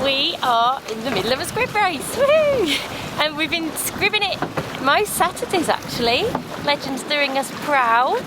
We are in the middle of a squib race, woohoo! And we've been squibbing it most Saturdays actually. Legend's doing us proud.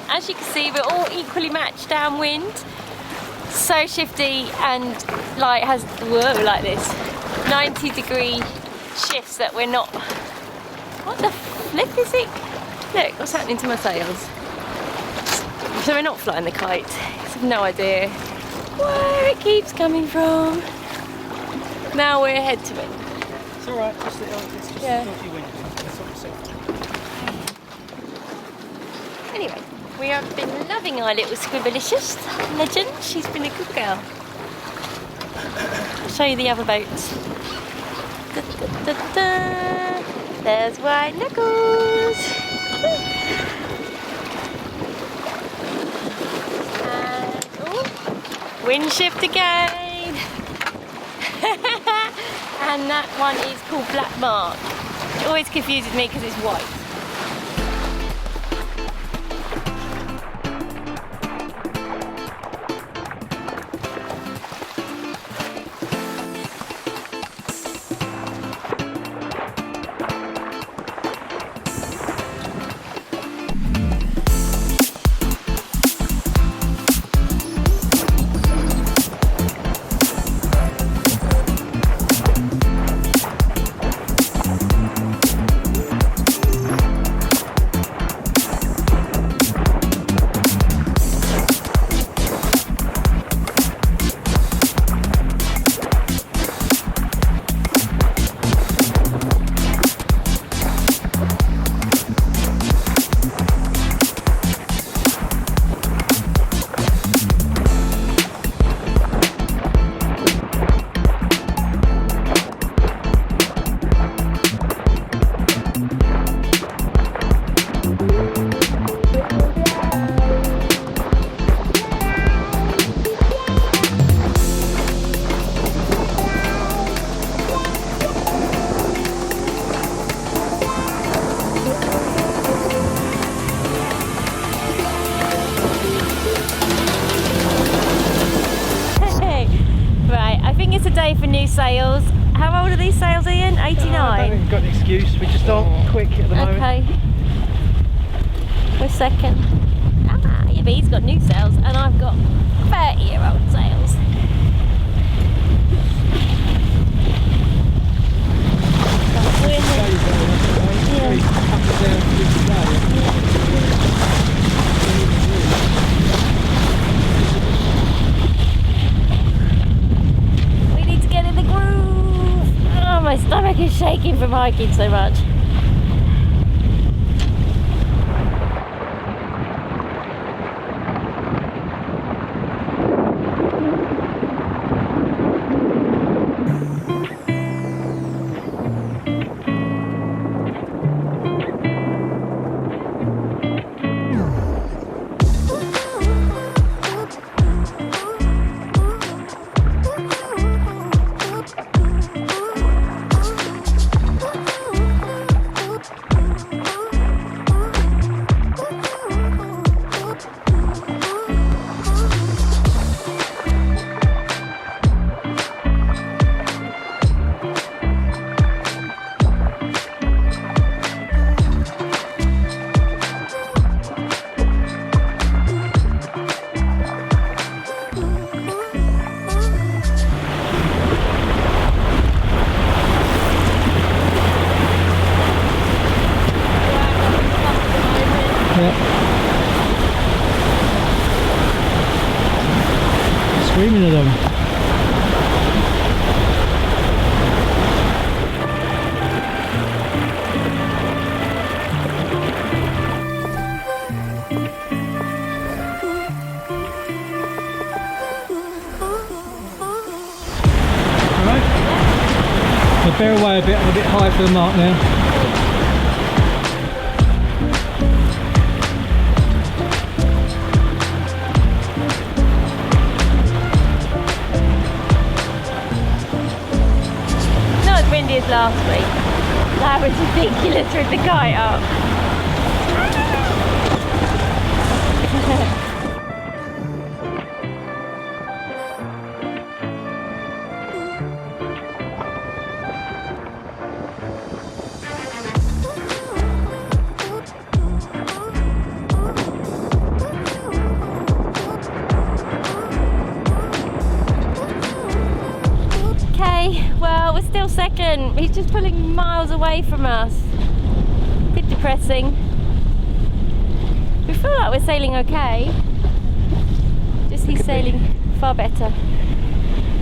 As you can see, we're all equally matched downwind. So shifty, and like has like this 90-degree shifts that we're not. What the flip is it? Look, what's happening to my sails? So we're not flying the kite. I have no idea where it keeps coming from. Now we're head to it. It's alright, it's just yeah. dodgy wind. Anyway, we have been loving our little Squibbalicious Legend. She's been a good girl. I'll show you the other boats. Da, da, da, da. There's White Knuckles. And, oh, wind shift again. And that one is called Black Mark. It always confuses me because it's white. For new sails. How old are these sails, Ian? 89? I don't think we've got an excuse, we just aren't quick at the moment. Okay. We're second. Ah, yeah, but he's got new sails and I've got 30-year-old sails. My stomach is shaking from hiking so much. Screaming at them. Alright. We'll bear away a bit, I'm a bit high for the mark now. Last week. That was ridiculous with the kite up. Okay, well, we're still second. He's just pulling miles away from us. Bit depressing. We feel like we're sailing okay. Just he's sailing far better.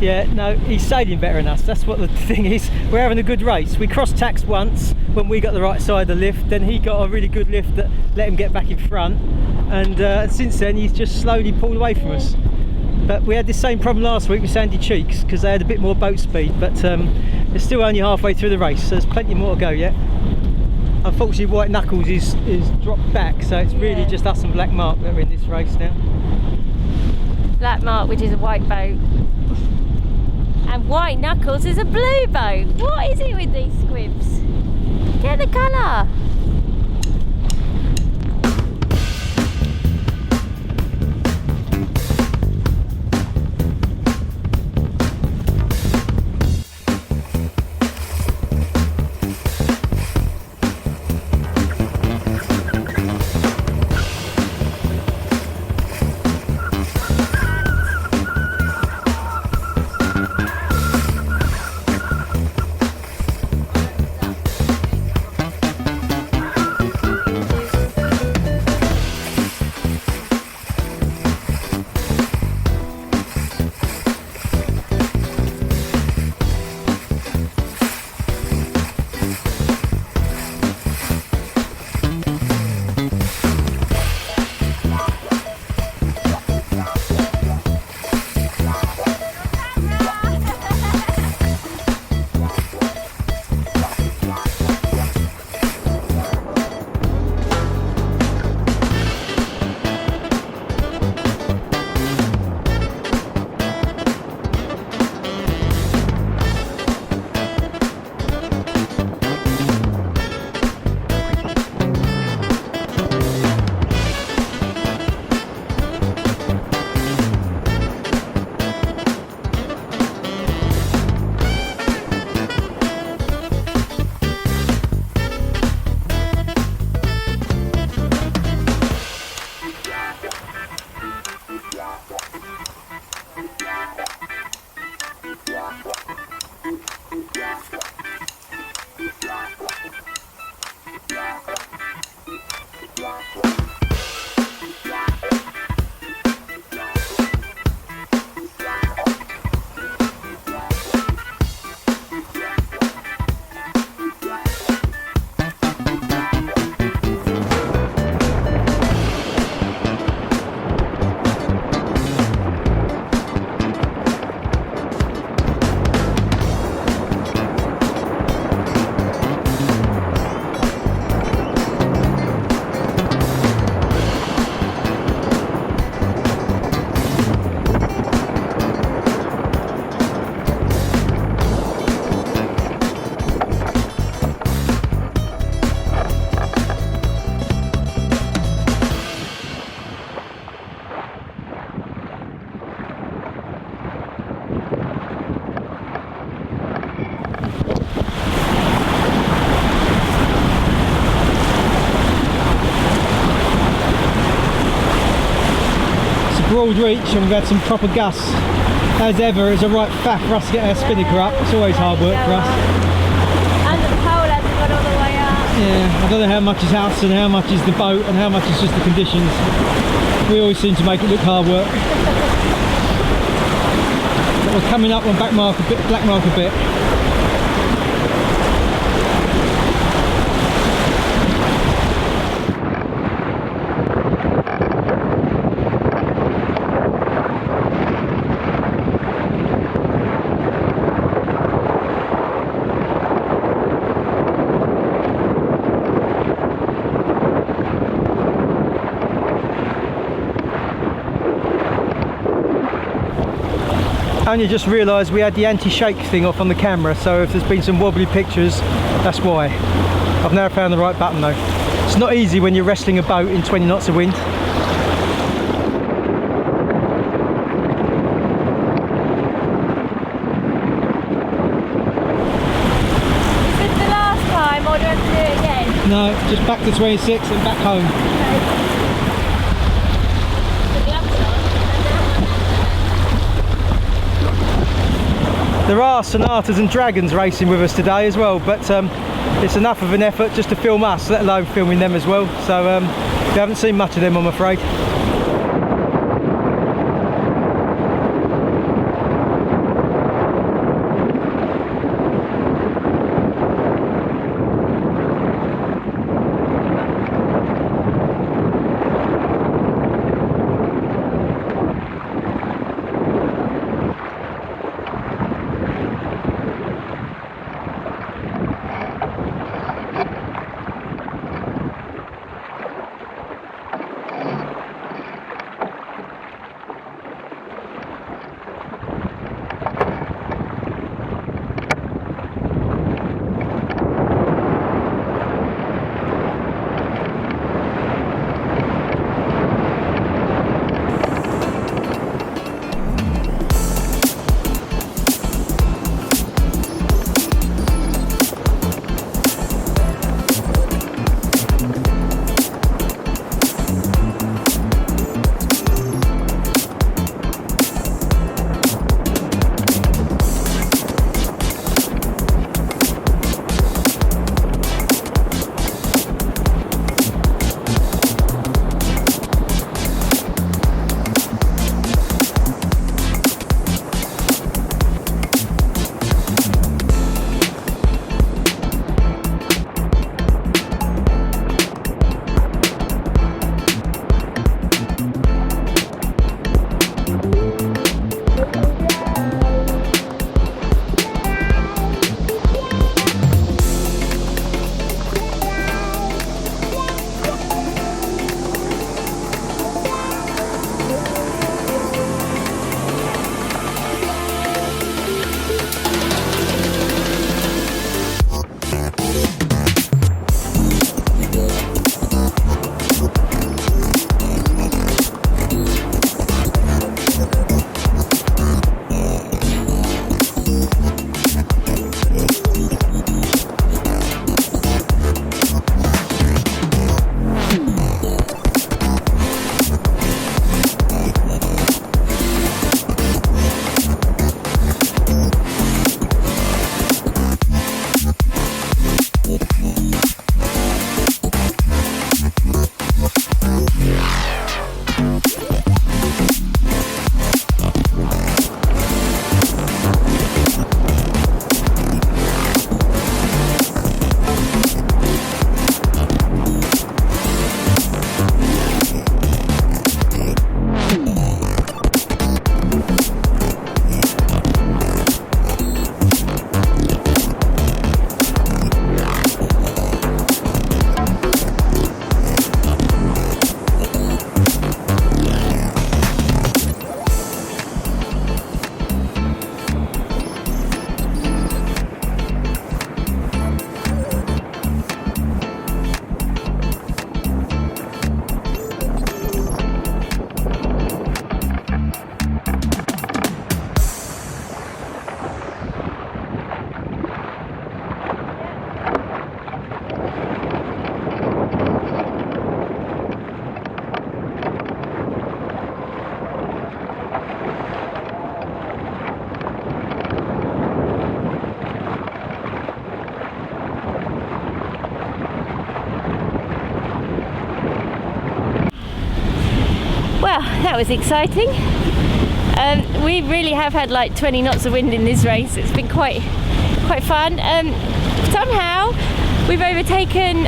Yeah, no, he's sailing better than us. That's what the thing is. We're having a good race. We cross-taxed once when we got the right side of the lift. Then he got a really good lift that let him get back in front. And since then, he's just slowly pulled away from us. But we had the same problem last week with Sandy Cheeks because they had a bit more boat speed. But they're still only halfway through the race, so there's plenty more to go yet. Unfortunately, White Knuckles is dropped back, so it's really just us and Black Mark that are in this race now. Black Mark, which is a white boat. And White Knuckles is a blue boat. What is it with these squibs? Get the colour. Broad reach and we've had some proper gusts. As ever, it's a right faff for us to get our spinnaker up. It's always hard work for us. And the pole hasn't got all the way up. Yeah, I don't know how much is us and how much is the boat and how much is just the conditions. We always seem to make it look hard work. But we're coming up on Black Mark a bit. I only just realised we had the anti-shake thing off on the camera, so if there's been some wobbly pictures, that's why. I've now found the right button though. It's not easy when you're wrestling a boat in 20 knots of wind. This is the last time, or do I have to do it again? No, just back to 26 and back home. Okay. there are sonatas and dragons racing with us today as well, but it's enough of an effort just to film us, let alone filming them as well. So we haven't seen much of them, I'm afraid. Well, that was exciting. We really have had like 20 knots of wind in this race. It's been quite fun. Somehow we've overtaken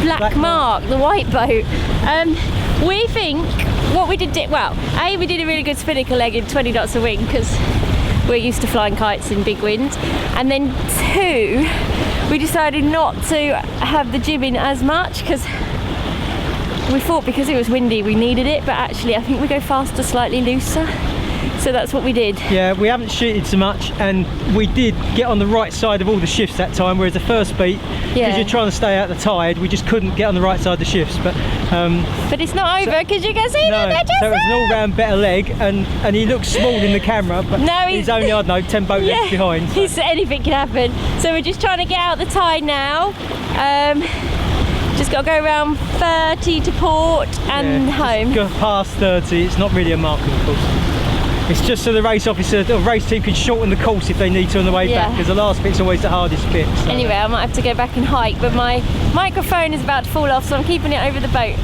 Black Mark, the white boat. We think what we did, well, A, we did a really good spinnaker leg in 20 knots of wind because we're used to flying kites in big winds, and then 2, we decided not to have the jib in as much because we thought because it was windy we needed it, but actually I think we go faster slightly looser, so that's what we did. Yeah, we haven't shooted so much, and we did get on the right side of all the shifts that time, whereas the first beat, because you're trying to stay out the tide, we just couldn't get on the right side of the shifts. But it's not over because you can see that they're just so it was an all-round better leg, and he looks small in the camera, but no, he's only, I don't know, 10 boat lengths behind. So. Anything can happen. So we're just trying to get out the tide now. Just got to go around 30 to port and home. Go past 30, it's not really a marker, of course. It's just so the race officer or race team can shorten the course if they need to on the way back, because the last bit's always the hardest bit. So. Anyway, I might have to go back and hike, but my microphone is about to fall off, so I'm keeping it over the boat.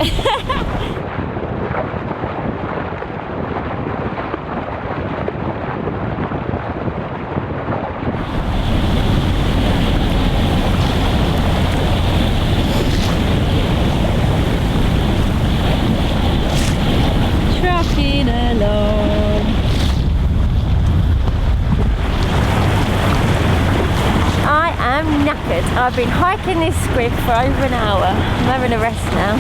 Trucking along. I am knackered. I've been hiking this squib for over an hour. I'm having a rest now.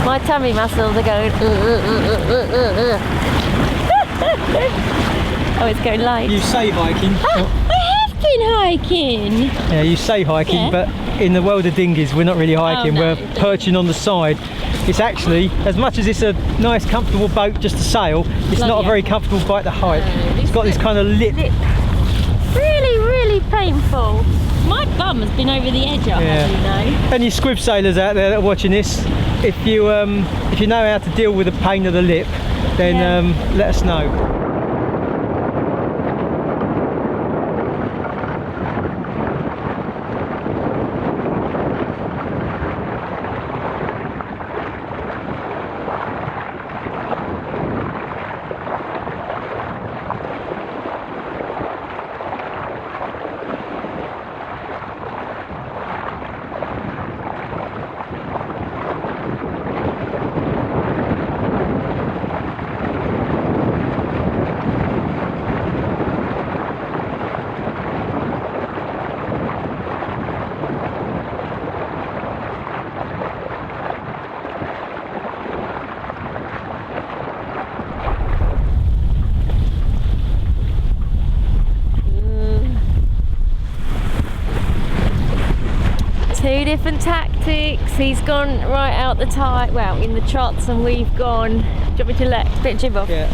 My tummy muscles are going. Oh, it's going light. You say hiking. I have been hiking. Yeah, you say hiking, but in the world of dinghies, we're not really hiking. no. We're perching on the side. It's actually, as much as it's a nice, comfortable boat just to sail, it's not a very comfortable boat to hike. It's got this kind of lip. Really, really painful. My bum has been over the edge, I have, you know. Any squib sailors out there that are watching this, if you know how to deal with the pain of the lip, then let us know. Two different tactics. He's gone right out the tide, well, in the trots, and we've gone. Do you want me to let a bit jib off? Yeah.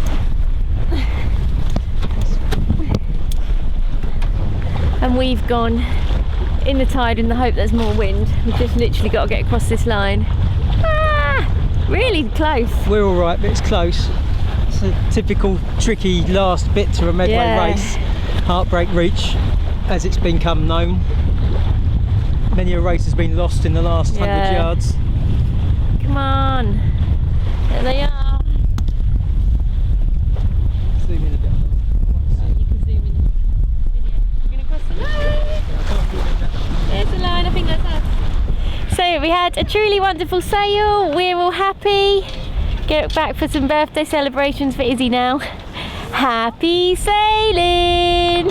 And we've gone in the tide in the hope there's more wind. We've just literally got to get across this line. Really close. We're all right, but it's close. It's a typical tricky last bit to a Medway race. Heartbreak Reach, as it's become known. Many a race has been lost in the last 100 yards. Come on. There they are. Zoom in a bit. You can zoom in the video. We're going to cross the line. There's the line, I think that's us. So we had a truly wonderful sail. We're all happy. Get back for some birthday celebrations for Izzy now. Happy sailing!